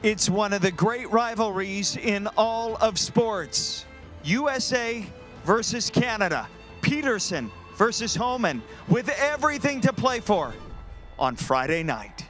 It's one of the great rivalries in all of sports. USA versus Canada. Peterson versus Homan, with everything to play for on Friday night.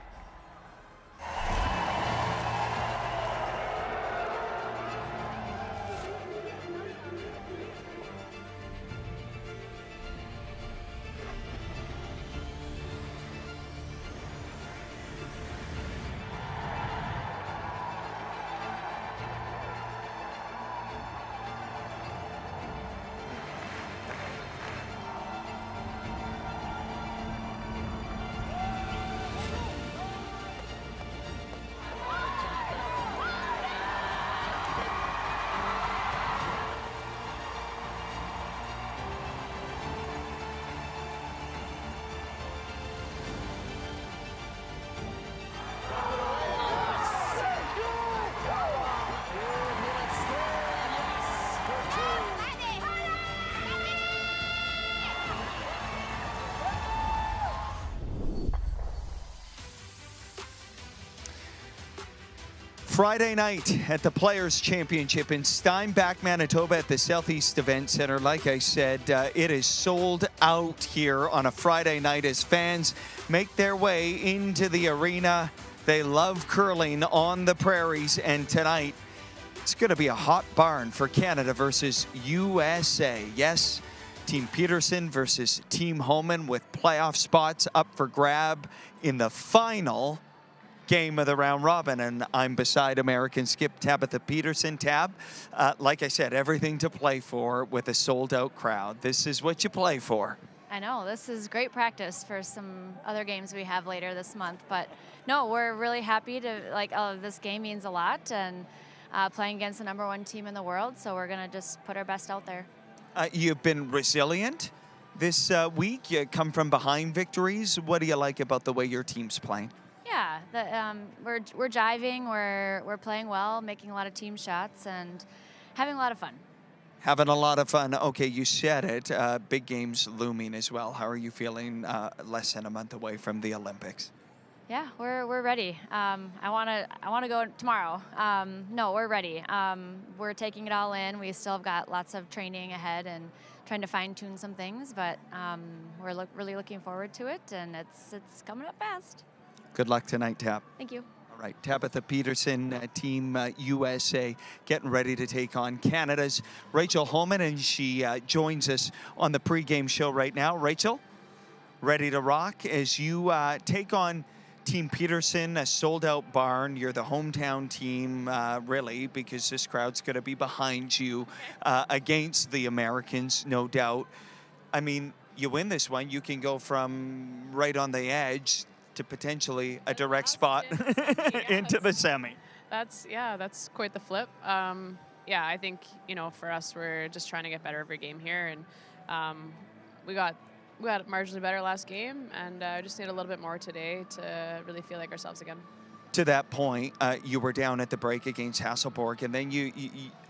Friday night at the Players' Championship in Steinbach, Manitoba at the Southeast Event Center. Like I said, it is sold out here on a Friday night as fans make their way into the arena. They love curling on the prairies, and tonight it's going to be a hot barn for Canada versus USA. Yes, Team Peterson versus Team Homan, with playoff spots up for grab in the final game of the round robin. And I'm beside American skip Tabitha Peterson. Tab, like I said, everything to play for with a sold-out crowd. This is what you play for. I know, this is great practice for some other games we have later this month. But no, we're really happy to, this game means a lot, and playing against the #1 team in the world, so we're going to just put our best out there. You've been resilient this week. You come from behind victories. What do you like about the way your team's playing? Yeah, we're jiving, we're playing well, making a lot of team shots, and having a lot of fun. Having a lot of fun. Okay, you said it. Big games looming as well. How are you feeling less than a month away from the Olympics? Yeah, we're ready. I want to go tomorrow. No, we're ready. We're taking it all in. We still have got lots of training ahead and trying to fine-tune some things, but we're really looking forward to it, and it's coming up fast. Good luck tonight, Tab. Thank you. All right, Tabitha Peterson, Team USA, getting ready to take on Canada's Rachel Homan, and she joins us on the pregame show right now. Rachel, ready to rock as you take on Team Peterson, a sold-out barn. You're the hometown team, really, because this crowd's going to be behind you against the Americans, no doubt. I mean, you win this one, you can go from right on the edge to potentially a direct spot into the semi. That's quite the flip. Yeah, I think, for us, we're just trying to get better every game here, and we got marginally better last game, and just need a little bit more today to really feel like ourselves again. To that point, you were down at the break against Hasselborg, and then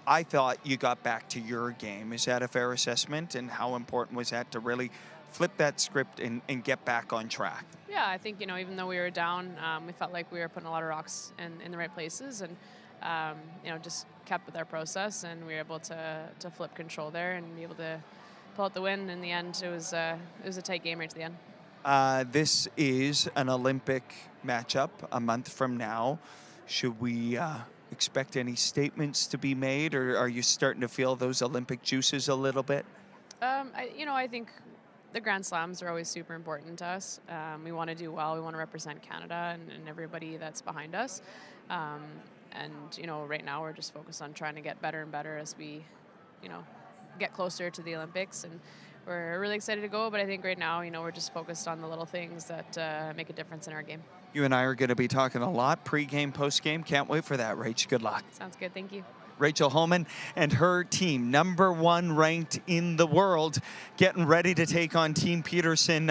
I thought you got back to your game. Is that a fair assessment, and how important was that to really flip that script and get back on track? Yeah, I think, even though we were down, we felt like we were putting a lot of rocks in the right places, and, just kept with our process, and we were able to flip control there and be able to pull out the win. In the end, it was a tight game right to the end. This is an Olympic matchup a month from now. Should we expect any statements to be made, or are you starting to feel those Olympic juices a little bit? I think the Grand Slams are always super important to us. We want to do well. We want to represent Canada and everybody that's behind us. Right now we're just focused on trying to get better and better as we, get closer to the Olympics. And we're really excited to go, but I think right now, we're just focused on the little things that make a difference in our game. You and I are going to be talking a lot, pre-game, post-game. Can't wait for that, Rach. Good luck. Sounds good. Thank you. Rachel Homan and her team, #1 ranked in the world, getting ready to take on Team Peterson.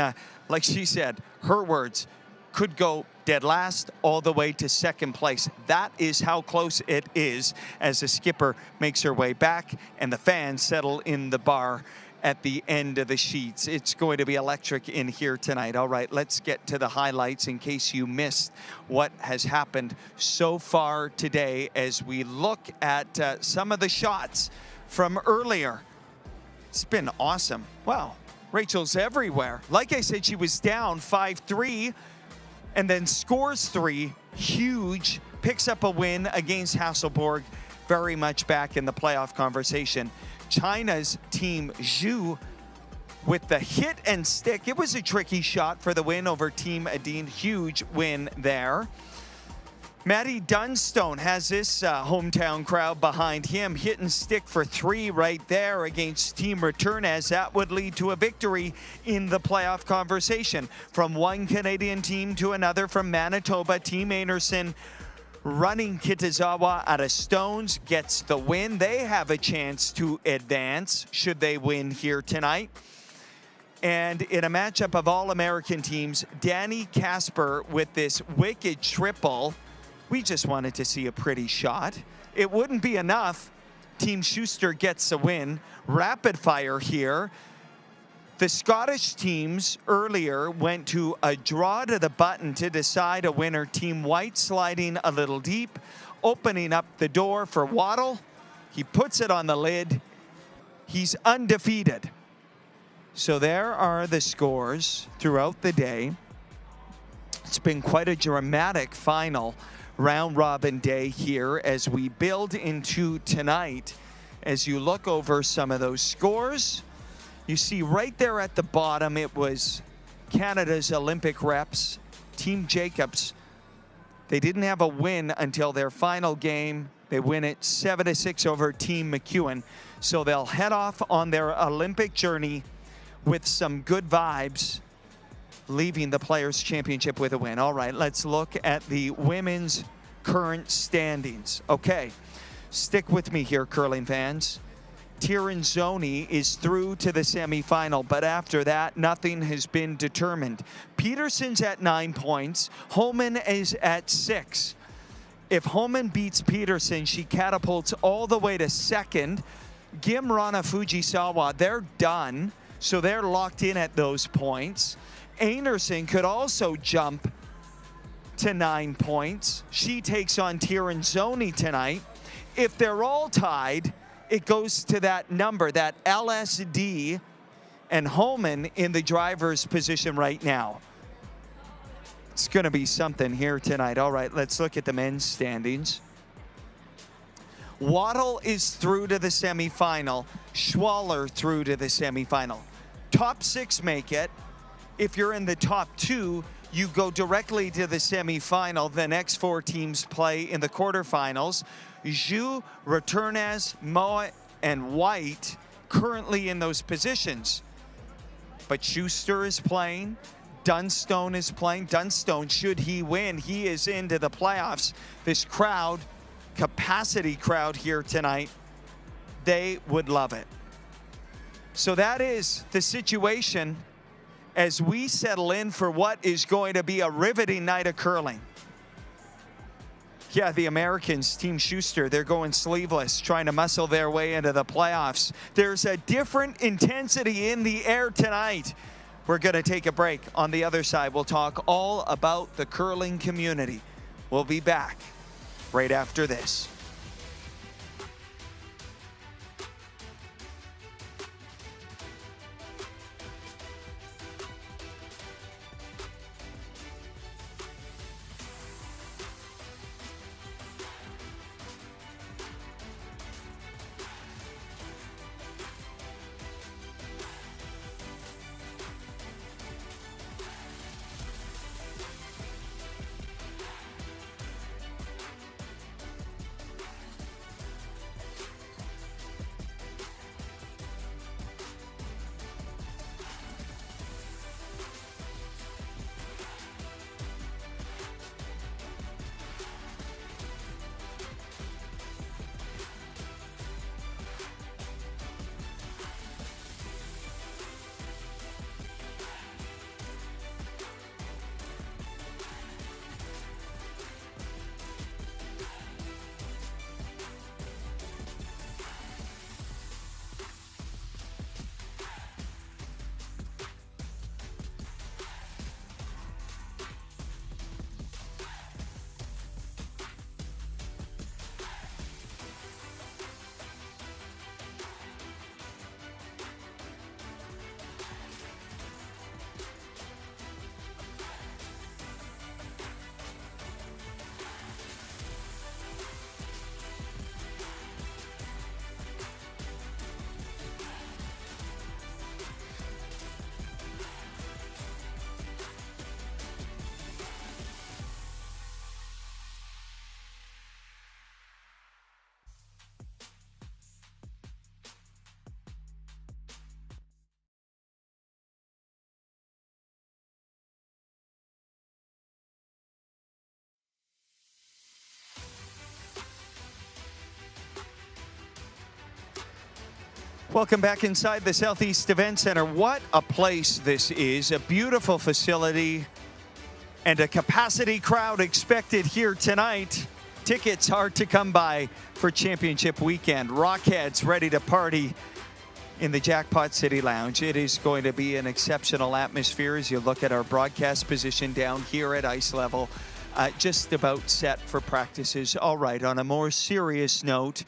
Like she said, her words, could go dead last all the way to second place. That is how close it is as the skipper makes her way back and the fans settle in the bar at the end of the sheets. It's going to be electric in here tonight. All right, let's get to the highlights in case you missed what has happened so far today as we look at some of the shots from earlier. It's been awesome. Wow, Rachel's everywhere. Like I said, she was down 5-3 and then scores 3. Huge. Picks up a win against Hasselborg. Very much back in the playoff conversation. China's team Zhu with the hit and stick. It was a tricky shot for the win over Team Adine. Huge win there. Maddie Dunstone has this hometown crowd behind him. Hit and stick for 3 right there against Team Return, as that would lead to a victory in the playoff conversation. From one Canadian team to another, from Manitoba, Team Anderson running Kitazawa out of stones gets the win. They have a chance to advance should they win here tonight. And in a matchup of all-American teams, Danny Casper with this wicked triple. We just wanted to see a pretty shot. It wouldn't be enough. Team Schuster gets a win. Rapid fire here. The Scottish teams earlier went to a draw to the button to decide a winner. Team White sliding a little deep, opening up the door for Waddle. He puts it on the lid. He's undefeated. So there are the scores throughout the day. It's been quite a dramatic final round robin day here as we build into tonight. As you look over some of those scores, you see right there at the bottom, it was Canada's Olympic reps, Team Jacobs. They didn't have a win until their final game. They win it 7-6 over Team McEwen. So they'll head off on their Olympic journey with some good vibes, leaving the Players' Championship with a win. All right, let's look at the women's current standings. Okay, stick with me here, curling fans. Tirinzoni is through to the semifinal, but after that, nothing has been determined. Peterson's at 9 points. Homan is at 6. If Homan beats Peterson, she catapults all the way to second. Gimrana Fujisawa, they're done, so they're locked in at those points. Anderson could also jump to 9 points. She takes on Tirinzoni tonight. If they're all tied, it goes to that number, that LSD, and Holman in the driver's position right now. It's going to be something here tonight. All right, let's look at the men's standings. Waddle is through to the semifinal. Schwaller through to the semifinal. Top 6 make it. If you're in the top 2, you go directly to the semifinal. The next 4 teams play in the quarterfinals. Zhu, Returnes, Moa, and White currently in those positions. But Schuster is playing. Dunstone is playing. Dunstone, should he win, he is into the playoffs. This crowd, capacity crowd here tonight, they would love it. So that is the situation as we settle in for what is going to be a riveting night of curling. Yeah, the Americans, Team Schuster, they're going sleeveless, trying to muscle their way into the playoffs. There's a different intensity in the air tonight. We're going to take a break. On the other side, we'll talk all about the curling community. We'll be back right after this. Welcome back inside the Southeast Event Center. What a place this is. A beautiful facility and a capacity crowd expected here tonight. Tickets hard to come by for championship weekend. Rockheads ready to party in the Jackpot City Lounge. It is going to be an exceptional atmosphere as you look at our broadcast position down here at ice level. Just about set for practices. All right, on a more serious note,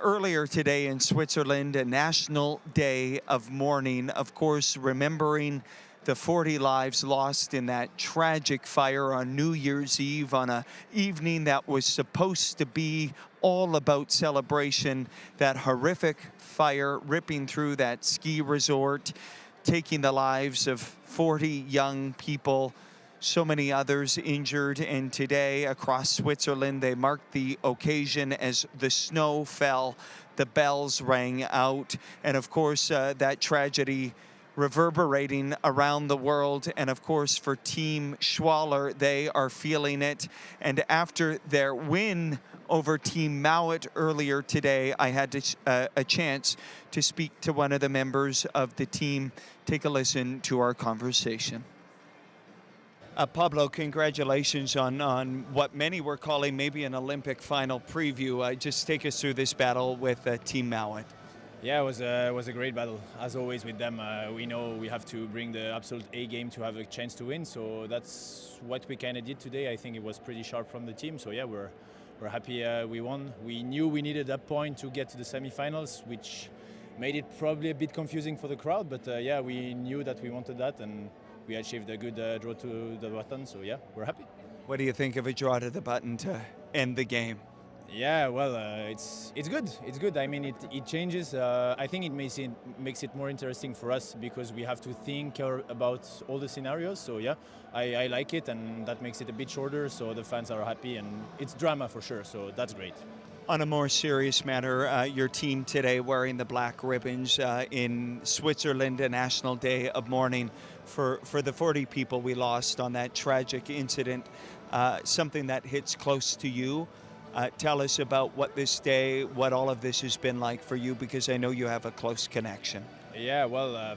earlier today in Switzerland, a National Day of Mourning. Of course, remembering the 40 lives lost in that tragic fire on New Year's Eve, on an evening that was supposed to be all about celebration. That horrific fire ripping through that ski resort, taking the lives of 40 young people. So many others injured, and today across Switzerland they marked the occasion as the snow fell, the bells rang out, and of course that tragedy reverberating around the world. And of course for Team Schwaller, they are feeling it. And after their win over Team Mowat earlier today, I had a chance to speak to one of the members of the team. Take a listen to our conversation. Pablo, congratulations on what many were calling maybe an Olympic final preview. Just take us through this battle with Team Mowat. Yeah, it was a great battle. As always with them, we know we have to bring the absolute A game to have a chance to win. So that's what we kind of did today. I think it was pretty sharp from the team. So yeah, we're happy we won. We knew we needed that point to get to the semifinals, which made it probably a bit confusing for the crowd. But yeah, we knew that we wanted that, and we achieved a good draw to the button, so yeah, we're happy. What do you think of a draw to the button to end the game? Yeah, well, it's good. It's good. I mean, it changes. I think it makes it more interesting for us because we have to think about all the scenarios. So yeah, I like it, and that makes it a bit shorter. So the fans are happy, and it's drama for sure. So that's great. On a more serious matter, your team today wearing the black ribbons in Switzerland, a National Day of Mourning for the 40 people we lost on that tragic incident, something that hits close to you. Tell us about what this day, what all of this has been like for you, because I know you have a close connection. Yeah, well,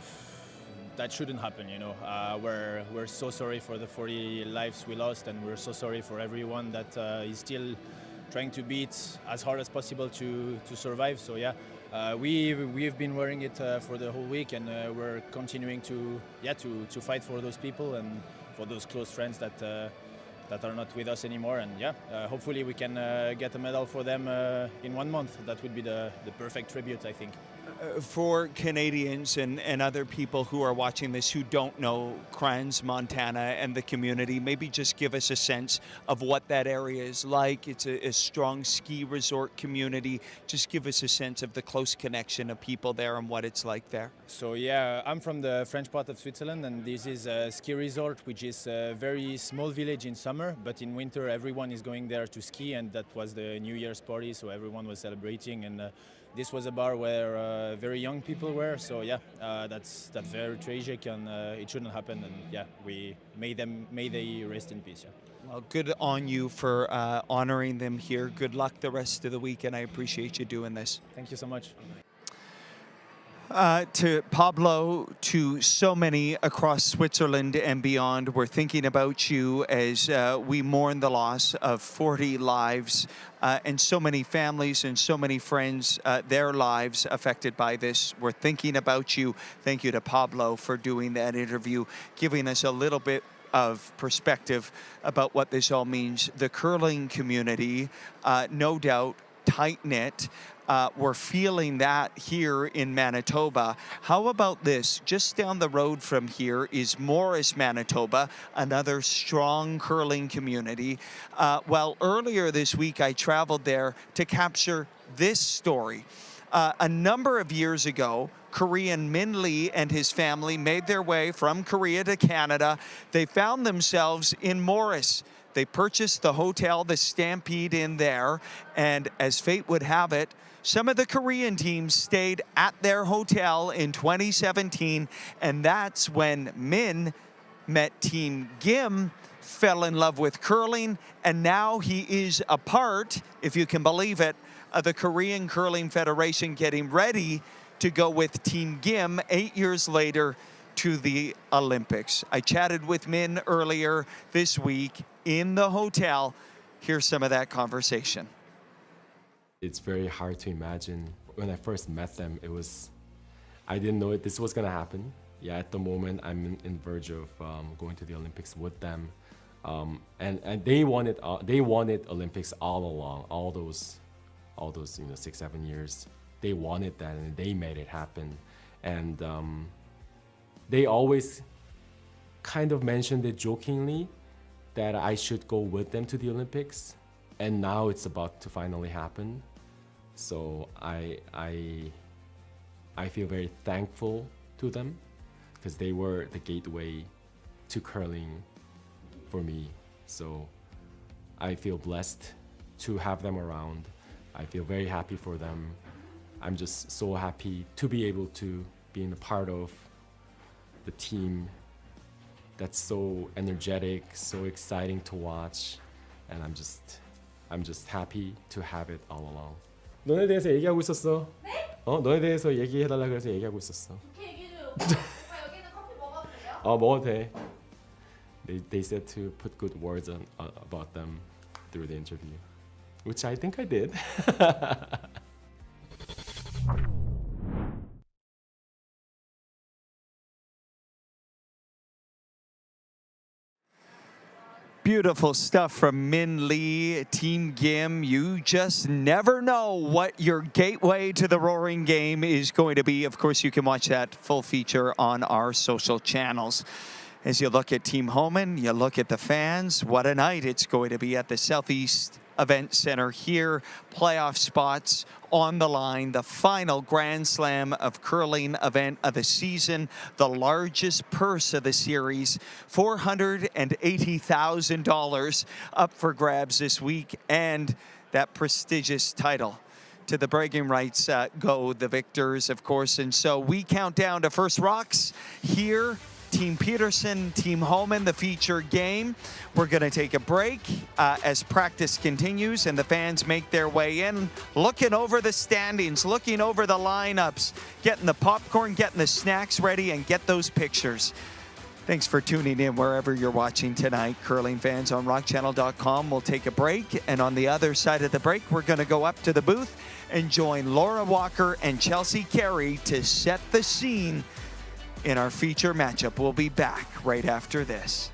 that shouldn't happen, you know. We're so sorry for the 40 lives we lost, and we're so sorry for everyone that is still trying to beat as hard as possible to survive. So yeah, we've been wearing it for the whole week, and we're continuing to fight for those people and for those close friends that are not with us anymore. And yeah, hopefully we can get a medal for them in 1 month. That would be the perfect tribute, I think. For Canadians and other people who are watching this who don't know Crans, Montana, and the community, maybe just give us a sense of what that area is like. It's a strong ski resort community. Just give us a sense of the close connection of people there and what it's like there. So yeah, I'm from the French part of Switzerland, and this is a ski resort, which is a very small village in summer, but in winter everyone is going there to ski, and that was the New Year's party, so everyone was celebrating. And this was a bar where very young people were, so yeah, that's very tragic, and it shouldn't happen. And yeah, may they rest in peace. Yeah. Well, good on you for honoring them here. Good luck the rest of the week, and I appreciate you doing this. Thank you so much. To Pablo, to so many across Switzerland and beyond, we're thinking about you as we mourn the loss of 40 lives and so many families and so many friends, their lives affected by this. We're thinking about you. Thank you to Pablo for doing that interview, giving us a little bit of perspective about what this all means. The curling community, no doubt, tight-knit. We're feeling that here in Manitoba. How about this? Just down the road from here is Morris, Manitoba, another strong curling community. Well, earlier this week, I traveled there to capture this story. A number of years ago, Korean Min Lee and his family made their way from Korea to Canada. They found themselves in Morris. They purchased the hotel, the Stampede Inn there, and as fate would have it, some of the Korean teams stayed at their hotel in 2017, and that's when Min met Team Gim, fell in love with curling, and now he is a part, if you can believe it, of the Korean Curling Federation, getting ready to go with Team Gim 8 years later to the Olympics. I chatted with Min earlier this week in the hotel. Here's some of that conversation. It's very hard to imagine. When I first met them, I didn't know this was gonna happen. Yeah, at the moment, I'm in verge of going to the Olympics with them. And they wanted Olympics all along, all those 6-7 years. They wanted that, and they made it happen. And they always kind of mentioned it jokingly that I should go with them to the Olympics, and now it's about to finally happen. So I feel very thankful to them because they were the gateway to curling for me. So I feel blessed to have them around. I feel very happy for them. I'm just so happy to be able to be in a part of the team that's so energetic, so exciting to watch, and I'm just happy to have it all along. 너네 대해서 얘기하고 있었어. 네? 너네 대해서 얘기해달라 그래서 얘기하고 있었어. 이렇게 얘기해줘요. 오빠 여기는 커피 먹어도 돼요? 먹어도 돼. They said to put good words about them through the interview, which I think I did. Beautiful stuff from Min Lee, Team Gim. You just never know what your gateway to the roaring game is going to be. Of course, you can watch that full feature on our social channels. As you look at Team Homan, you look at the fans, what a night it's going to be at the Southeast Event Center here. Playoff spots on the line. The final Grand Slam of curling event of the season. The largest purse of the series, $480,000 up for grabs this week. And that prestigious title. To the bragging rights go the victors, of course. And so we count down to first rocks here. Team Peterson, Team Homan, the feature game. We're going to take a break as practice continues and the fans make their way in, looking over the standings, looking over the lineups, getting the popcorn, getting the snacks ready, and get those pictures. Thanks for tuning in wherever you're watching tonight. Curling fans on rockchannel.com. We'll take a break, and on the other side of the break, we're going to go up to the booth and join Laura Walker and Chelsea Carey to set the scene in our feature matchup. We'll be back right after this.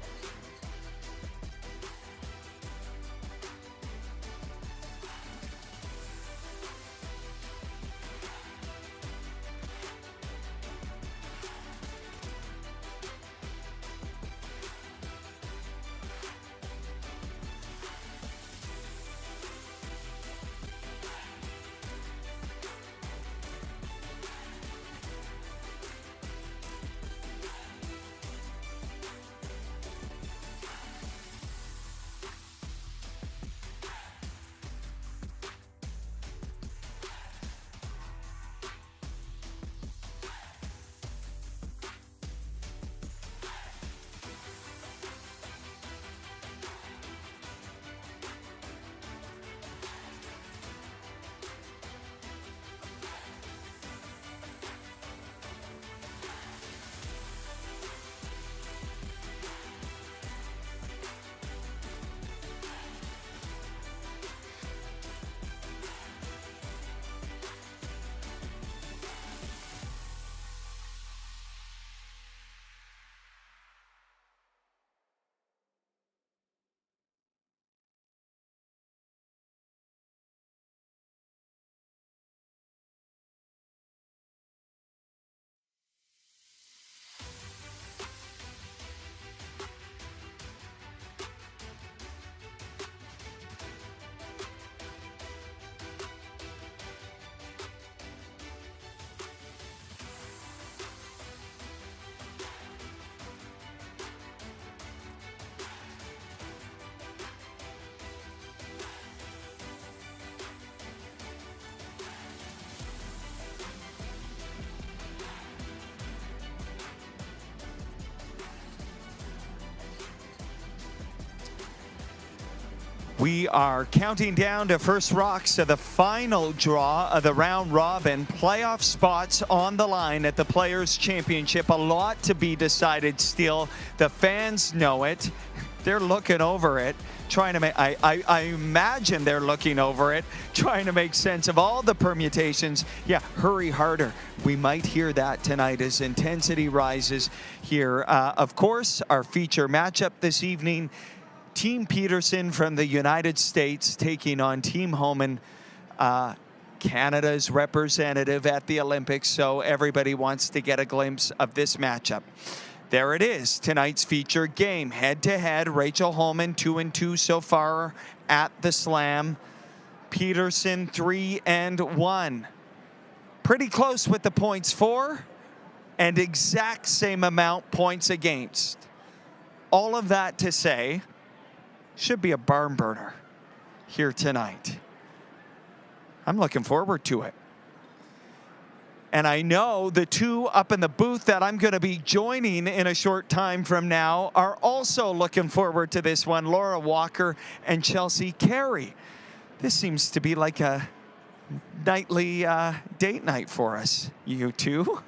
We are counting down to first rocks of the final draw of the round robin. Playoff spots on the line at the Players' Championship. A lot to be decided still. The fans know it. They're looking over it, trying to make, I imagine they're looking over it, trying to make sense of all the permutations. Yeah, hurry harder. We might hear that tonight as intensity rises here. Of course, our feature matchup this evening, Team Peterson from the United States taking on Team Homan, Canada's representative at the Olympics, so everybody wants to get a glimpse of this matchup. There it is, tonight's featured game. Head-to-head, Rachel Homan 2-2 so far at the Slam. Peterson 3-1. Pretty close with the points for, and exact same amount points against. All of that to say, should be a barn burner here tonight. I'm looking forward to it. And I know the two up in the booth that I'm going to be joining in a short time from now are also looking forward to this one, Laura Walker and Chelsea Carey. This seems to be like a nightly date night for us, you two.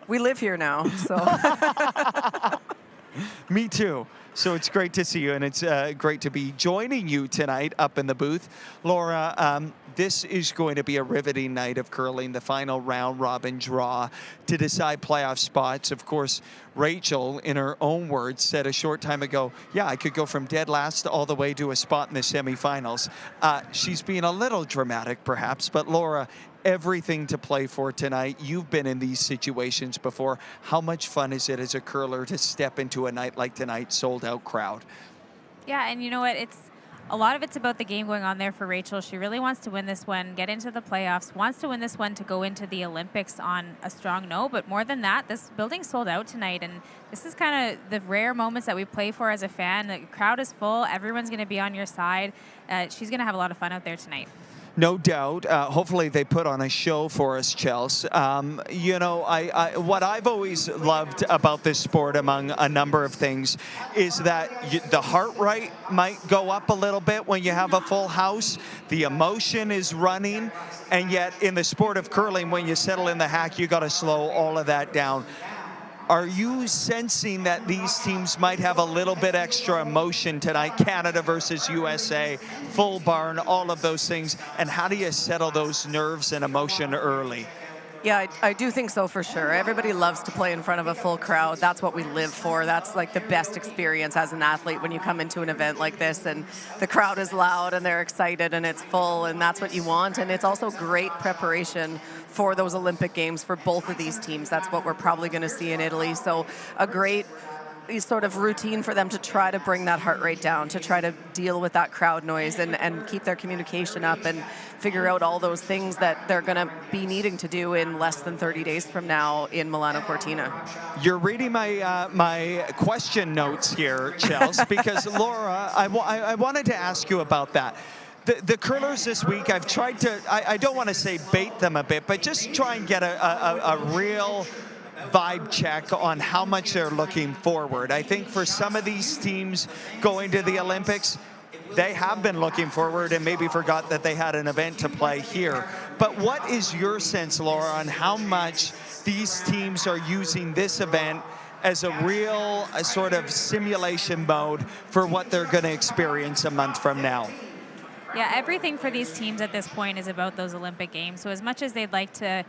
We live here now, so. Me too. So it's great to see you, and it's great to be joining you tonight up in the booth. Laura, this is going to be a riveting night of curling, the final round robin draw to decide playoff spots. Of course, Rachel, in her own words, said a short time ago, yeah, I could go from dead last all the way to a spot in the semifinals. She's being a little dramatic, perhaps, but Laura, everything to play for tonight. You've been in these situations before. How much fun is it as a curler to step into a night like tonight, sold out crowd? Yeah, and you know what? A lot of it's about the game going on there for Rachel. She really wants to win this one, get into the playoffs, wants to win this one to go into the Olympics on a strong note. But more than that, this building's sold out tonight. And this is kind of the rare moments that we play for as a fan. The crowd is full. Everyone's going to be on your side. She's going to have a lot of fun out there tonight. No doubt. Hopefully they put on a show for us, Chelsea. You know, what I've always loved about this sport, among a number of things, is that the heart rate might go up a little bit when you have a full house. The emotion is running, and yet in the sport of curling, when you settle in the hack, you got to slow all of that down. Are you sensing that these teams might have a little bit extra emotion tonight? Canada versus USA, full barn, all of those things. And how do you settle those nerves and emotion early? Yeah, I do think so for sure. Everybody loves to play in front of a full crowd. That's what we live for. That's like the best experience as an athlete when you come into an event like this and the crowd is loud and they're excited and it's full, and that's what you want. And it's also great preparation for those Olympic Games for both of these teams. That's what we're probably going to see in Italy. So a great sort of routine for them to try to bring that heart rate down, to try to deal with that crowd noise and keep their communication up and figure out all those things that they're going to be needing to do in less than 30 days from now in Milano Cortina. You're reading my my question notes here, Chelsea, because Laura, I wanted to ask you about that. The curlers this week, I've tried to, I don't want to say bait them a bit, but just try and get a real vibe check on how much they're looking forward. I think for some of these teams going to the Olympics, they have been looking forward and maybe forgot that they had an event to play here. But what is your sense, Laura, on how much these teams are using this event as a real sort of simulation mode for what they're going to experience a month from now? Yeah, everything for these teams at this point is about those Olympic Games. So as much as they'd like to,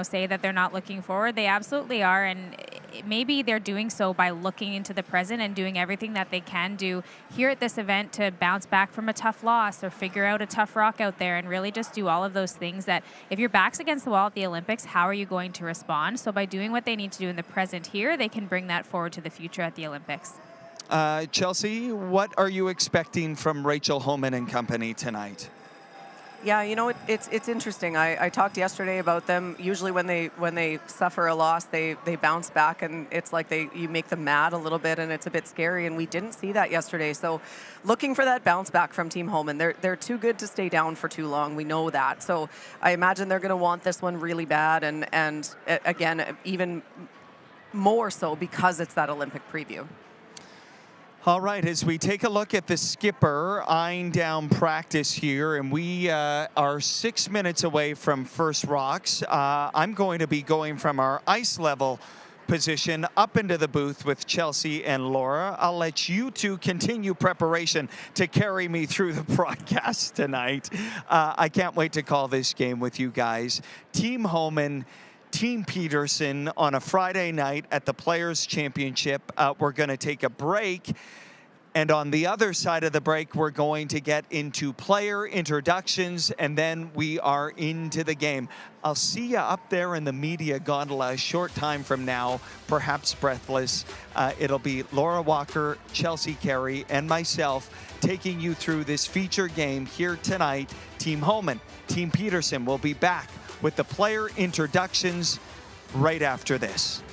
say that they're not looking forward, they absolutely are. And maybe they're doing so by looking into the present and doing everything that they can do here at this event to bounce back from a tough loss or figure out a tough rock out there and really just do all of those things that if your back's against the wall at the Olympics, how are you going to respond? So by doing what they need to do in the present here, they can bring that forward to the future at the Olympics. Chelsea, what are you expecting from Rachel Homan and company tonight? Yeah, it's interesting. I talked yesterday about them. Usually when they suffer a loss, they bounce back, and it's like you make them mad a little bit, and it's a bit scary. And we didn't see that yesterday. So, looking for that bounce back from Team Homan. They're too good to stay down for too long. We know that. So I imagine they're going to want this one really bad, and again, even more so because it's that Olympic preview. All right, as we take a look at the skipper eyeing down practice here, and we are 6 minutes away from first rocks. I'm going to be going from our ice level position up into the booth with Chelsea and Laura. I'll let you two continue preparation to carry me through the broadcast tonight. I can't wait to call this game with you guys. Team Homan, Team Peterson on a Friday night at the Players' Championship. We're going to take a break. And on the other side of the break, we're going to get into player introductions, and then we are into the game. I'll see you up there in the media gondola a short time from now, perhaps breathless. It'll be Laura Walker, Chelsea Carey, and myself taking you through this feature game here tonight. Team Homan, Team Peterson will be back with the player introductions right after this.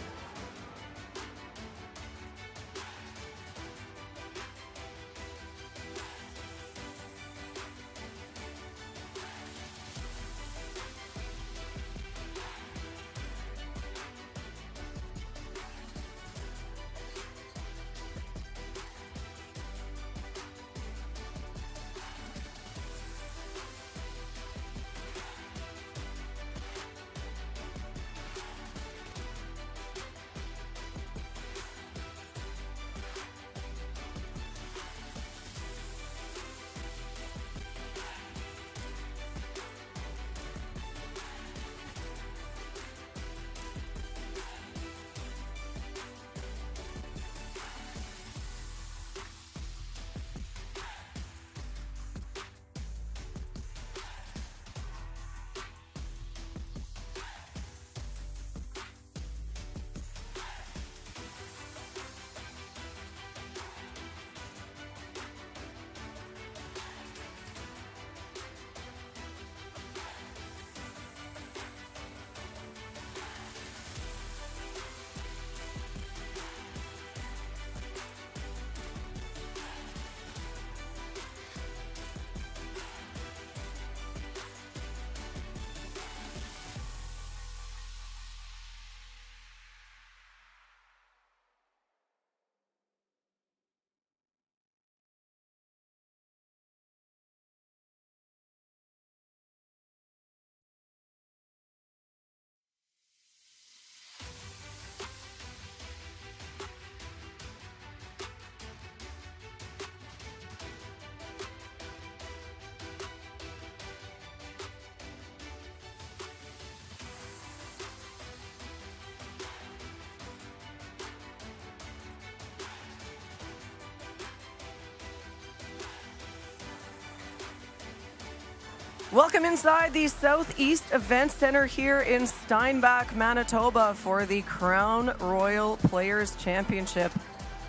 Welcome inside the Southeast Event Center here in Steinbach, Manitoba for the Crown Royal Players Championship.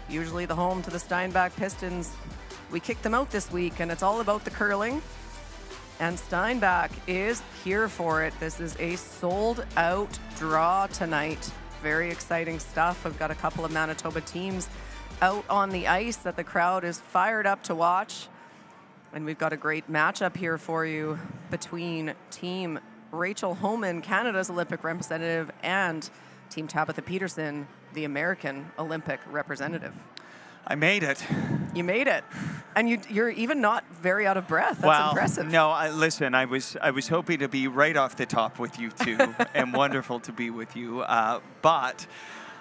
Usually the home to the Steinbach Pistons. We kicked them out this week, and it's all about the curling. And Steinbach is here for it. This is a sold-out draw tonight. Very exciting stuff. I've got a couple of Manitoba teams out on the ice that the crowd is fired up to watch. And we've got a great matchup here for you between Team Rachel Homan, Canada's Olympic representative, and Team Tabitha Peterson, the American Olympic representative. I made it. You made it. And you're even not very out of breath. That's impressive. No, listen, I was hoping to be right off the top with you two, and wonderful to be with you. But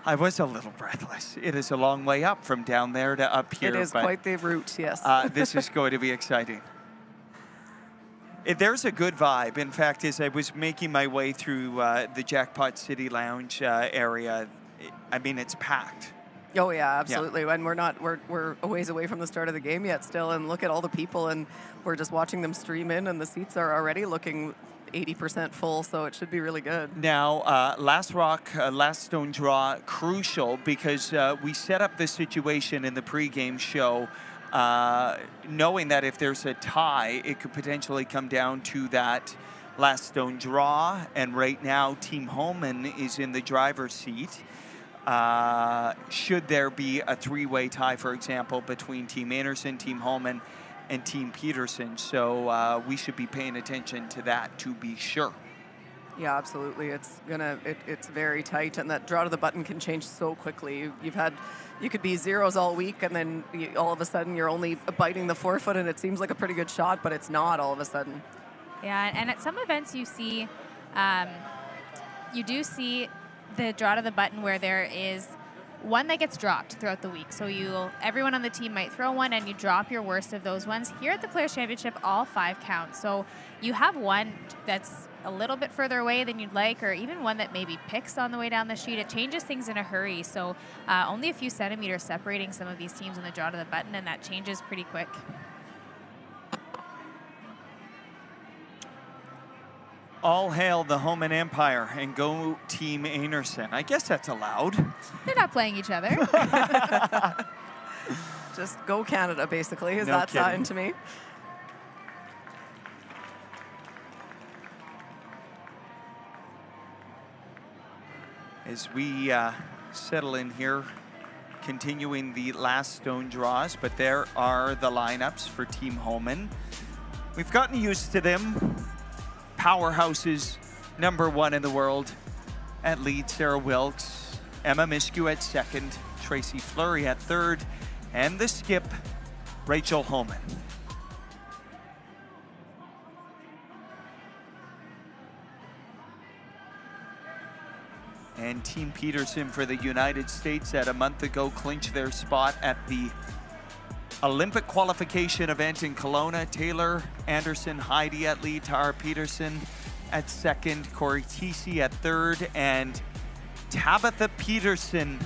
I was a little breathless. It is a long way up from down there to up here. It is quite the route, yes. This is going to be exciting. There's a good vibe. In fact, as I was making my way through the Jackpot City Lounge area, I mean, it's packed. Oh yeah, absolutely. Yeah. And we're a ways away from the start of the game yet still, and look at all the people, and we're just watching them stream in, and the seats are already looking 80% full, so it should be really good. Now, last rock, last stone draw, crucial, because we set up this situation in the pregame show knowing that if there's a tie, it could potentially come down to that last stone draw, and right now Team Homan is in the driver's seat. Should there be a three-way tie, for example, between Team Anderson, Team Homan, and Team Peterson. So we should be paying attention to that to be sure. Yeah, absolutely. It's very tight, and that draw to the button can change so quickly. You could be zeros all week, and then all of a sudden you're only biting the forefoot, and it seems like a pretty good shot, but it's not all of a sudden. Yeah, and at some events you do see the draw to the button where there is one that gets dropped throughout the week. So everyone on the team might throw one, and you drop your worst of those ones. Here at the Players' Championship, all 5 count. So you have one that's a little bit further away than you'd like, or even one that maybe picks on the way down the sheet. It changes things in a hurry. So only a few centimeters separating some of these teams in the draw to the button, and that changes pretty quick. All hail the Homan Empire and go Team Einarson. I guess that's allowed. They're not playing each other. Just go Canada, basically, is No that kidding. sign to me. As we settle in here, continuing the last stone draws, but there are the lineups for Team Homan. We've gotten used to them. Powerhouses, #1 in the world at lead, Sarah Wilkes, Emma Miskew at second, Tracy Fleury at third, and the skip, Rachel Homan. And Team Peterson for the United States that a month ago clinched their spot at the Olympic qualification event in Kelowna. Taylor Anderson, Heidi at lead, Tara Peterson at second, Corey Tisi at third, and Tabitha Peterson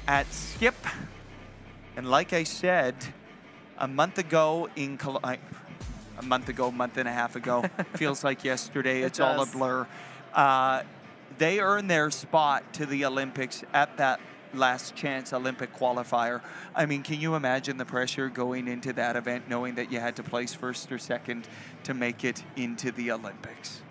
at skip. And like I said, a month and a half ago, feels like yesterday, it's all a blur. They earned their spot to the Olympics at that last chance Olympic qualifier. I mean, can you imagine the pressure going into that event, knowing that you had to place first or second to make it into the Olympics?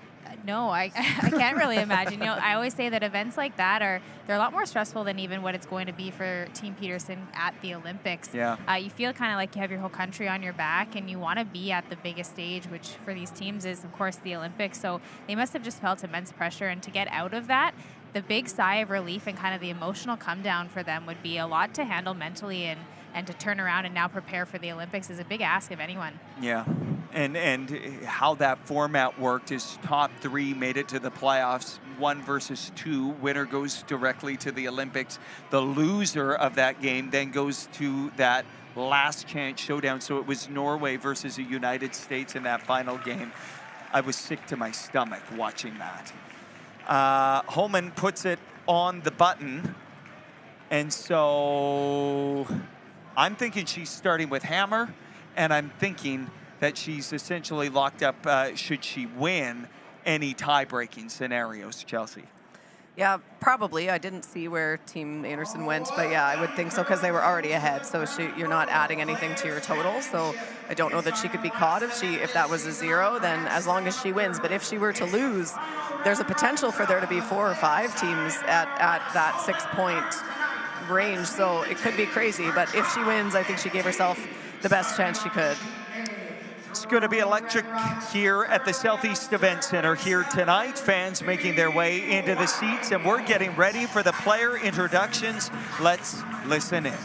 No, I can't really imagine. I always say that events like that they're a lot more stressful than even what it's going to be for Team Peterson at the Olympics. Yeah. You feel kind of like you have your whole country on your back, and you want to be at the biggest stage, which for these teams is, of course, the Olympics. So they must have just felt immense pressure, and to get out of that, the big sigh of relief and kind of the emotional come down for them would be a lot to handle mentally, and to turn around and now prepare for the Olympics is a big ask of anyone. Yeah, and how that format worked is top 3 made it to the playoffs, 1 versus 2. Winner goes directly to the Olympics. The loser of that game then goes to that last chance showdown. So it was Norway versus the United States in that final game. I was sick to my stomach watching that. Homan puts it on the button, and so I'm thinking she's starting with hammer, and I'm thinking that she's essentially locked up should she win any tie-breaking scenarios, Chelsea. Yeah, probably. I didn't see where Team Anderson went, but yeah, I would think so because they were already ahead. So you're not adding anything to your total. So I don't know that she could be caught if that was a 0. Then as long as she wins, but if she were to lose, there's a potential for there to be 4 or 5 teams at that 6-point range. So it could be crazy. But if she wins, I think she gave herself the best chance she could. It's going to be electric here at the Southeast Event Center here tonight. Fans making their way into the seats, and we're getting ready for the player introductions. Let's listen in.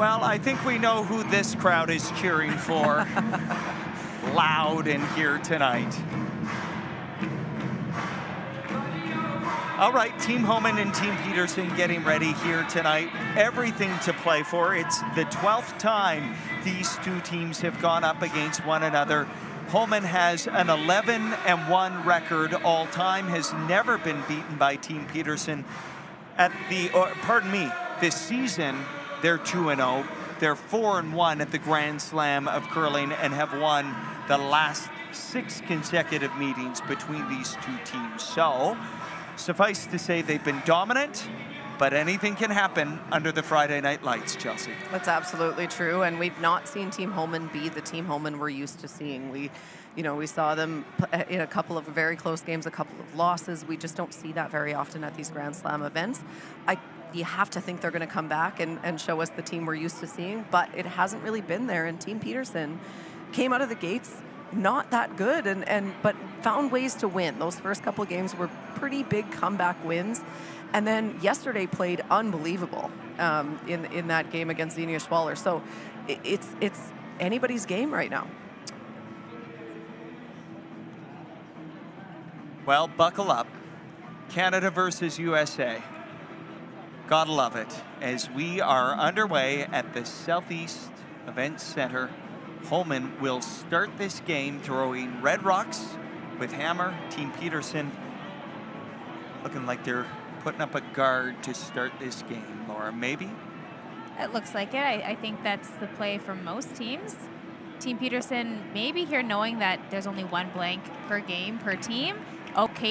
Well, I think we know who this crowd is cheering for. Loud in here tonight. All right, Team Homan and Team Peterson getting ready here tonight. Everything to play for. It's the 12th time these two teams have gone up against one another. Homan has an 11-1 record all time, has never been beaten by Team Peterson. This season, they're 2-0. They're 4-1 at the Grand Slam of curling and have won the last 6 consecutive meetings between these two teams. So, suffice to say they've been dominant, but anything can happen under the Friday night lights, Chelsea. That's absolutely true, and we've not seen Team Homan be the Team Homan we're used to seeing. We saw them in a couple of very close games, a couple of losses. We just don't see that very often at these Grand Slam events. You have to think they're going to come back and show us the team we're used to seeing, but it hasn't really been there. And Team Peterson came out of the gates not that good, but found ways to win. Those first couple of games were pretty big comeback wins. And then yesterday played unbelievable in that game against Xenia Schwaller. So it's anybody's game right now. Well, buckle up. Canada versus USA. Gotta love it. As we are underway at the Southeast Events Center, Homan will start this game throwing red rocks with hammer. Team Peterson looking like they're putting up a guard to start this game. Laura, maybe? It looks like it. I think that's the play for most teams. Team Peterson maybe here knowing that there's only one blank per game per team. Okay.